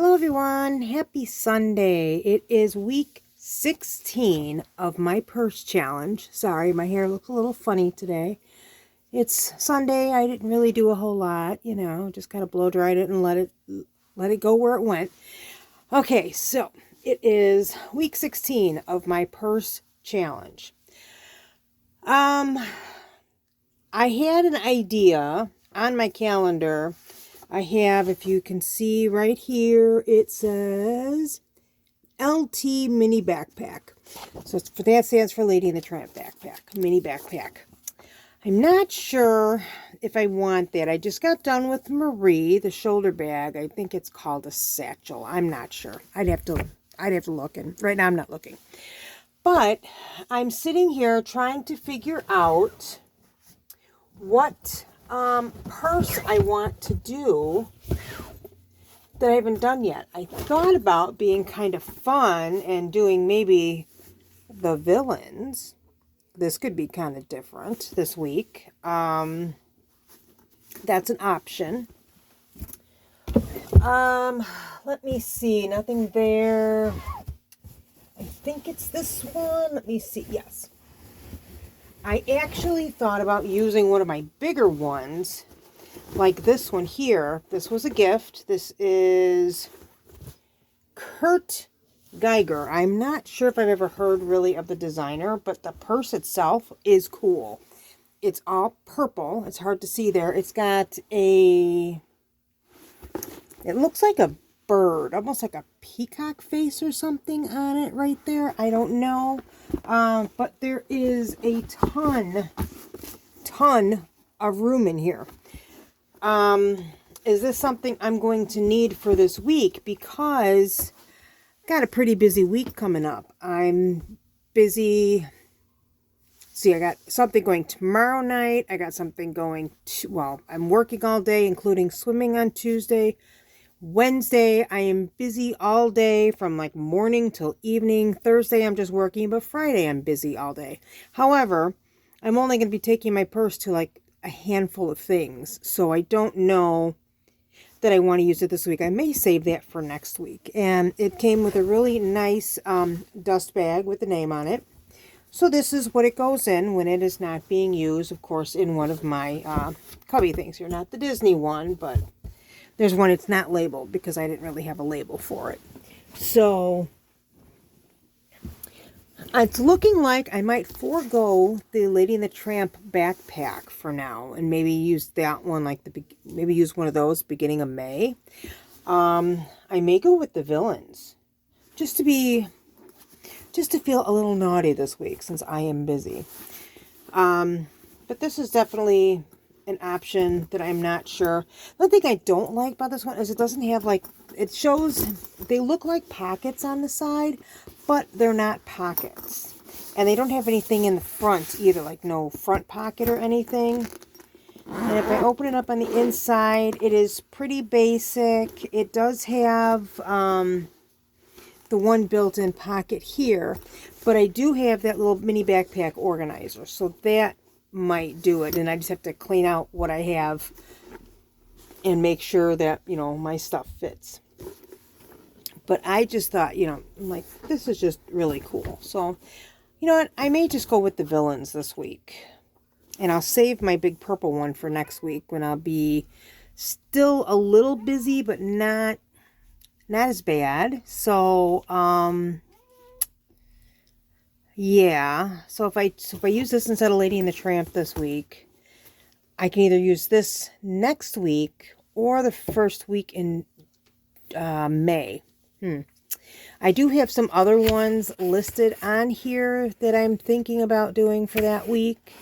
Hello everyone, happy Sunday. It is week 16 of my purse challenge. Sorry, my hair looks a little funny today. It's Sunday, I didn't really do a whole lot, just kind of blow dried it and let it go where it went. Okay, so it is week 16 of my purse challenge. I had an idea on my calendar. I have, if you can see right here, it says LT Mini Backpack. So that stands for Lady in the Tramp Backpack, Mini Backpack. I'm not sure if I want that. I just got done with Marie, the shoulder bag. I think it's called a satchel. I'm not sure. I'd have to look, and right now I'm not looking. But I'm sitting here trying to figure out what purse I want to do that I haven't done yet. I thought about being kind of fun and doing maybe the villains. This could be kind of different this week. That's an option. Let me see. Nothing there. I think it's this one. Let me see. Yes. I actually thought about using one of my bigger ones, like this one here. This was a gift. This is Kurt Geiger. I'm not sure if I've ever heard really of the designer, but the purse itself is cool. It's all purple. It's hard to see there. It's got it looks like a bird, almost like a peacock face or something on it right there. I don't know. But there is a ton of room in here. Is this something I'm going to need for this week? Because I've got a pretty busy week coming up. I'm busy. See, I got something going tomorrow night. I got something going I'm working all day, including swimming on Tuesday. Wednesday, I am busy all day from like morning till evening. Thursday, I'm just working, but Friday, I'm busy all day. However, I'm only going to be taking my purse to like a handful of things, so I don't know that I want to use it this week. I may save that for next week. And it came with a really nice dust bag with the name on it. So this is what it goes in when it is not being used, of course, in one of my cubby things here. Not the Disney one, but there's one it's not labeled because I didn't really have a label for it. So it's looking like I might forego the Lady in the Tramp backpack for now and maybe use that one, maybe use one of those beginning of May. I may go with the villains just to feel a little naughty this week since I am busy. But this is definitely an option that I'm not sure. The thing I don't like about this one is it doesn't have they look like pockets on the side, but they're not pockets. And they don't have anything in the front either, like no front pocket or anything. And if I open it up on the inside, it is pretty basic. It does have the one built-in pocket here, but I do have that little mini backpack organizer, so that might do it. And I just have to clean out what I have and make sure that my stuff fits. But I just thought this is just really cool. So you know what, I may just go with the villains this week, and I'll save my big purple one for next week when I'll be still a little busy but not as bad. So yeah, so if I use this instead of Lady in the Tramp this week, I can either use this next week or the first week in May. I do have some other ones listed on here that I'm thinking about doing for that week.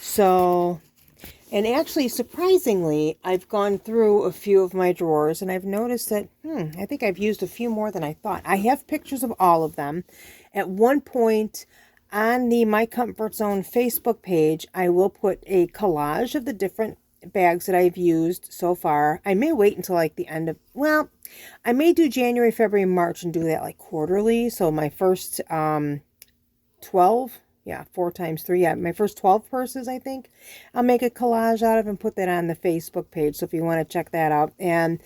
So, and actually, surprisingly, I've gone through a few of my drawers and I've noticed that, I think I've used a few more than I thought. I have pictures of all of them. At one point on the My Comfort Zone Facebook page, I will put a collage of the different bags that I've used so far. I may wait until like the end of, I may do January, February, March and do that like quarterly. So my first 12, 4 times 3, my first 12 purses, I think I'll make a collage out of and put that on the Facebook page. So if you want to check that out. And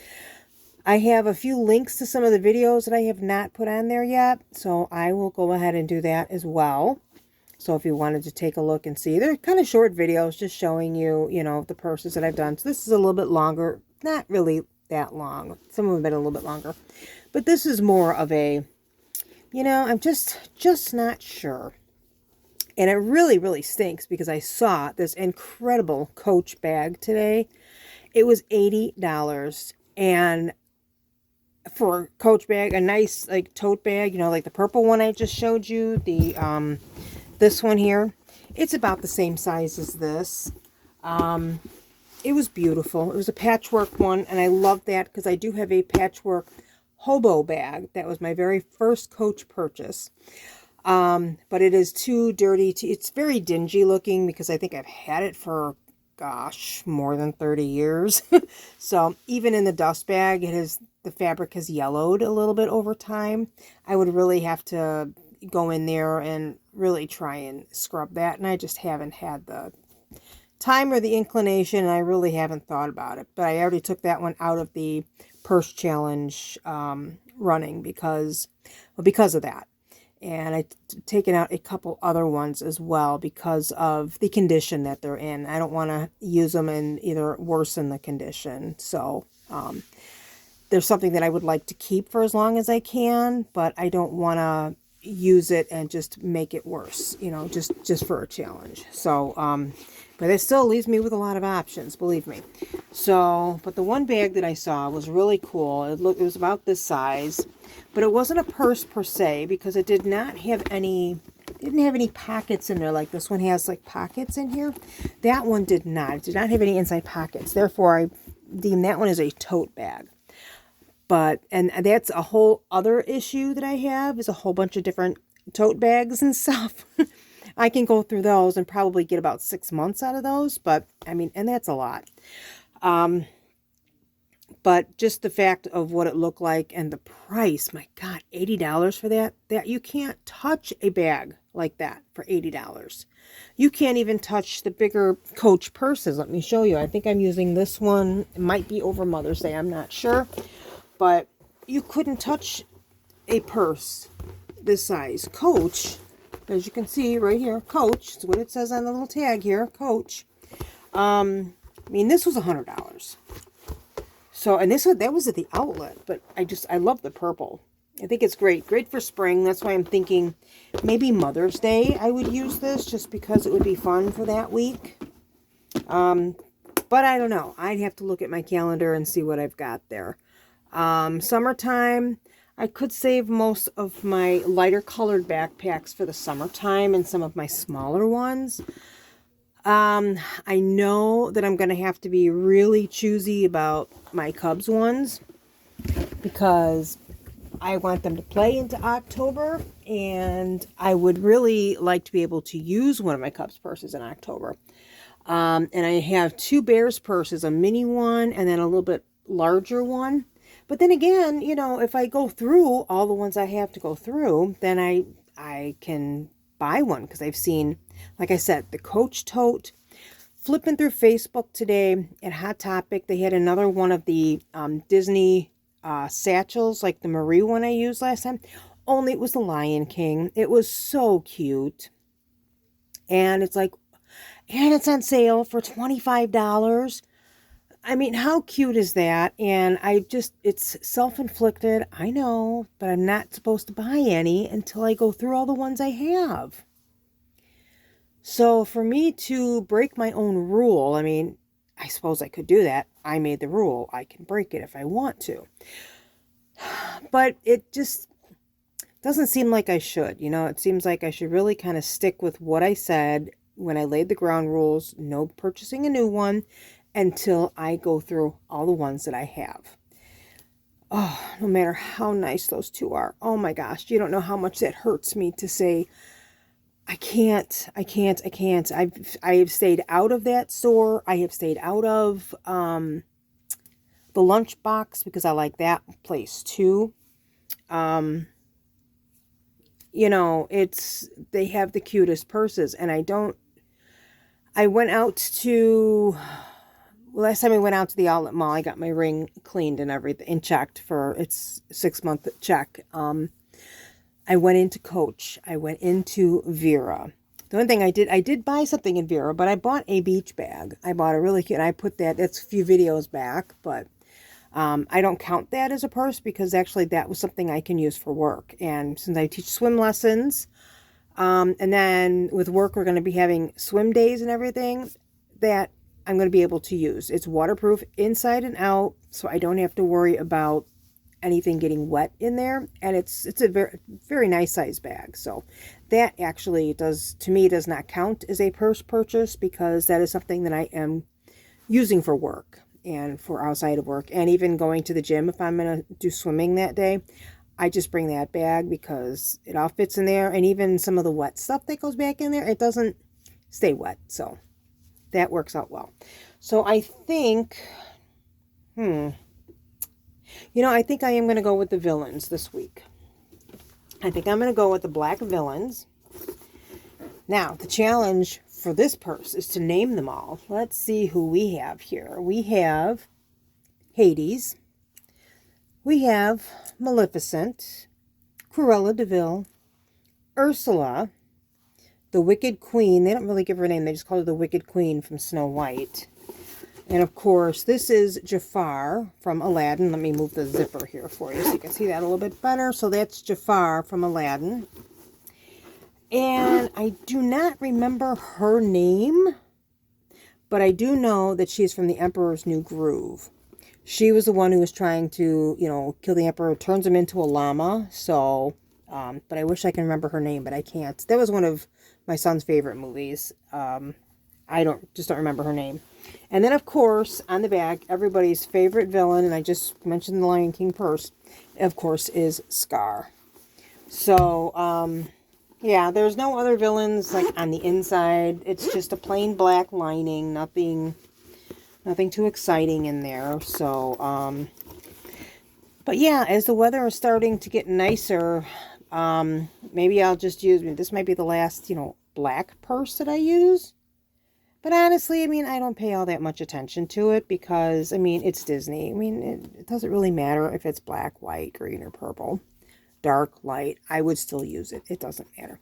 I have a few links to some of the videos that I have not put on there yet, so I will go ahead and do that as well. So if you wanted to take a look and see, they're kind of short videos just showing you, you know, the purses that I've done. So this is a little bit longer, not really that long. Some of them have been a little bit longer. But this is more of a, you know, I'm just not sure. And it really, really stinks because I saw this incredible Coach bag today. It was $80. And for a Coach bag, a nice like tote bag, you know, like the purple one I just showed you, the this one here, it's about the same size as this. It was beautiful. It was a patchwork one, and I love that because I do have a patchwork hobo bag. That was my very first Coach purchase. But it is too dirty. It's very dingy looking because I think I've had it for, gosh, more than 30 years. So even in the dust bag, the fabric has yellowed a little bit over time. I would really have to go in there and really try and scrub that, and I just haven't had the time or the inclination, and I really haven't thought about it. But I already took that one out of the purse challenge running because of that. And I've taken out a couple other ones as well because of the condition that they're in. I don't want to use them and either worsen the condition. So there's something that I would like to keep for as long as I can, but I don't want to use it and just make it worse, you know, just for a challenge. So, but it still leaves me with a lot of options, believe me. So, but the one bag that I saw was really cool. It was about this size, but it wasn't a purse per se because it didn't have any pockets in there like this one has, like pockets in here. That one did not. It did not have any inside pockets. Therefore, I deem that one as a tote bag. But, and that's a whole other issue that I have, is a whole bunch of different tote bags and stuff. I can go through those and probably get about 6 months out of those, but I mean, and that's a lot. But just the fact of what it looked like and the price, my God, $80 for that you can't touch a bag like that for $80. You can't even touch the bigger Coach purses. Let me show you. I think I'm using this one. It might be over Mother's Day. I'm not sure. But you couldn't touch a purse this size. Coach, as you can see right here, Coach, is what it says on the little tag here, Coach. I mean, this was $100. So, and that was at the outlet, but I love the purple. I think it's great. Great for spring. That's why I'm thinking maybe Mother's Day I would use this just because it would be fun for that week. But I don't know. I'd have to look at my calendar and see what I've got there. Summertime, I could save most of my lighter colored backpacks for the summertime and some of my smaller ones. I know that I'm going to have to be really choosy about my Cubs ones because I want them to play into October, and I would really like to be able to use one of my Cubs purses in October. And I have 2 Bears purses, a mini one and then a little bit larger one. But then again, you know, if I go through all the ones I have to go through, then I can buy one because I've seen, like I said, the Coach tote. Flipping through Facebook today at Hot Topic, they had another one of the Disney satchels, like the Marie one I used last time. Only it was the Lion King. It was so cute. And it's like, and it's on sale for $25. I mean, how cute is that? And it's self-inflicted, I know, but I'm not supposed to buy any until I go through all the ones I have. So for me to break my own rule, I mean, I suppose I could do that. I made the rule. I can break it if I want to. But it just doesn't seem like I should. You know, it seems like I should really kind of stick with what I said when I laid the ground rules. No purchasing a new one until I go through all the ones that I have. Oh, no matter how nice those 2 are. Oh my gosh, you don't know how much that hurts me to say, I can't. I have stayed out of that store. I have stayed out of the Lunchbox because I like that place too. You know, they have the cutest purses, and I went out to last time I went out to the outlet mall, I got my ring cleaned and everything and checked for its 6-month check. I went into Coach. I went into Vera. The only thing I did buy something in Vera, but I bought a beach bag. I bought a really cute, and I put that's a few videos back, but I don't count that as a purse because actually that was something I can use for work. And since I teach swim lessons, and then with work, we're going to be having swim days and everything that I'm going to be able to use. It's waterproof inside and out, so I don't have to worry about anything getting wet in there. And it's a very, very nice size bag. So that actually does not count as a purse purchase because that is something that I am using for work and for outside of work. And even going to the gym, if I'm going to do swimming that day, I just bring that bag because it all fits in there. And even some of the wet stuff that goes back in there, it doesn't stay wet. So that works out well. So I think, I think I am going to go with the Villains this week. I think I'm going to go with the black Villains. Now, the challenge for this purse is to name them all. Let's see who we have here. We have Hades. We have Maleficent, Cruella de Vil, Ursula, the Wicked Queen. They don't really give her a name. They just call her the Wicked Queen from Snow White. And of course, this is Jafar from Aladdin. Let me move the zipper here for you so you can see that a little bit better. So that's Jafar from Aladdin. And I do not remember her name, but I do know that she's from The Emperor's New Groove. She was the one who was trying to, kill the Emperor, turns him into a llama. So, but I wish I can remember her name, but I can't. That was one of my son's favorite movies. I don't remember her name. And then, of course, on the back, everybody's favorite villain, and I just mentioned the Lion King purse, of course, is Scar. So, yeah, there's no other villains, like, on the inside. It's just a plain black lining, nothing too exciting in there. So, but yeah, as the weather is starting to get nicer, maybe I'll just use, this might be the last, black purse that I use. But honestly, I don't pay all that much attention to it because, it's Disney. It doesn't really matter if it's black, white, green, or purple. Dark, light, I would still use it. It doesn't matter.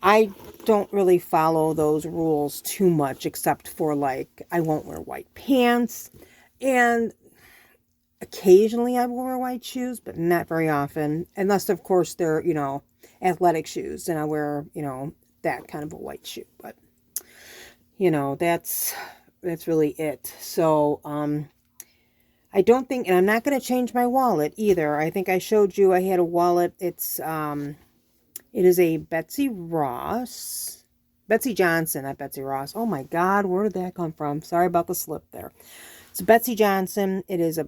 I don't really follow those rules too much except for, I won't wear white pants. And occasionally I will wear white shoes, but not very often. Unless, of course, they're, athletic shoes. And I wear, that kind of a white shoe. But that's really it. So, I don't think, and I'm not going to change my wallet either. I think I showed you I had a wallet. It is a Betsy Johnson, not Betsy Ross. Oh my God, where did that come from? Sorry about the slip there. It's Betsy Johnson. It is a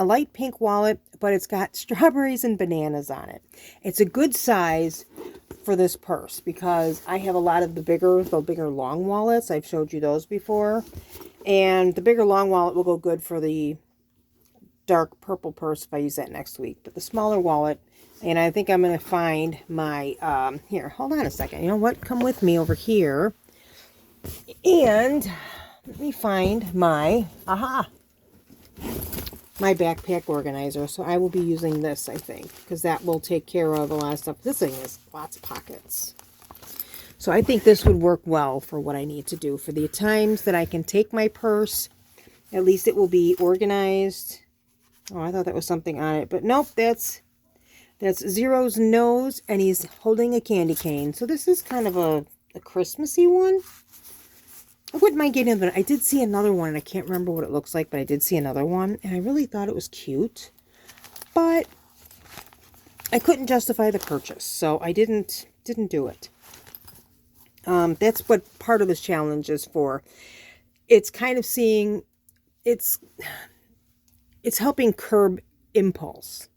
light pink wallet, but it's got strawberries and bananas on it. It's a good size for this purse because I have a lot of the bigger long wallets. I've showed you those before. And the bigger long wallet will go good for the dark purple purse if I use that next week. But the smaller wallet, and I think I'm going to find my, here, hold on a second. You know what? Come with me over here. And let me find my backpack organizer. So I will be using this, I think, because that will take care of a lot of stuff. This thing has lots of pockets. So I think this would work well for what I need to do. For the times that I can take my purse, at least it will be organized. Oh, I thought that was something on it. But nope, that's Zero's nose, and he's holding a candy cane. So this is kind of a Christmassy one. I wouldn't mind getting it. I did see another one, and I can't remember what it looks like, but I did see another one, and I really thought it was cute. But I couldn't justify the purchase, so I didn't do it. That's what part of this challenge is for. It's kind of seeing, it's helping curb impulse.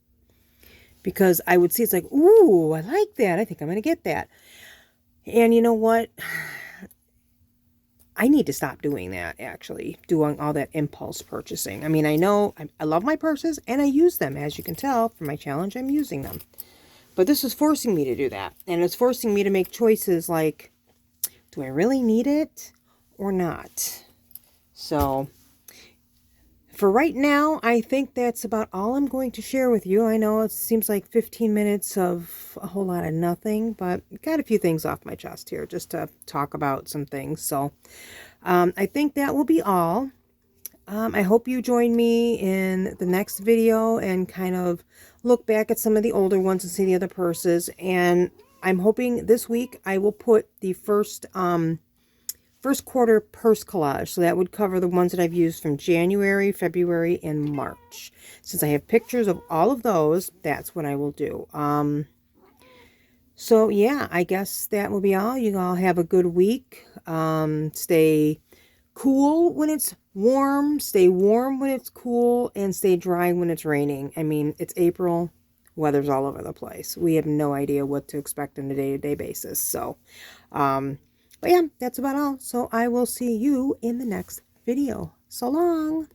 Because I would see, it's like, ooh, I like that. I think I'm going to get that. And you know what? I need to stop doing that, actually. Doing all that impulse purchasing. I know I love my purses, and I use them. As you can tell, for my challenge, I'm using them. But this is forcing me to do that. And it's forcing me to make choices like, do I really need it or not? So, for right now, I think that's about all I'm going to share with you. I know it seems like 15 minutes of a whole lot of nothing, but got a few things off my chest here just to talk about some things. So I think that will be all. I hope you join me in the next video and kind of look back at some of the older ones and see the other purses. And I'm hoping this week I will put the first quarter purse collage. So that would cover the ones that I've used from January, February, and March. Since I have pictures of all of those, that's what I will do. So yeah, I guess that will be all. You all have a good week. Stay cool when it's warm, stay warm when it's cool, and stay dry when it's raining. I mean, it's April, weather's all over the place. We have no idea what to expect on a day-to-day basis. So, but yeah, that's about all. So I will see you in the next video. So long.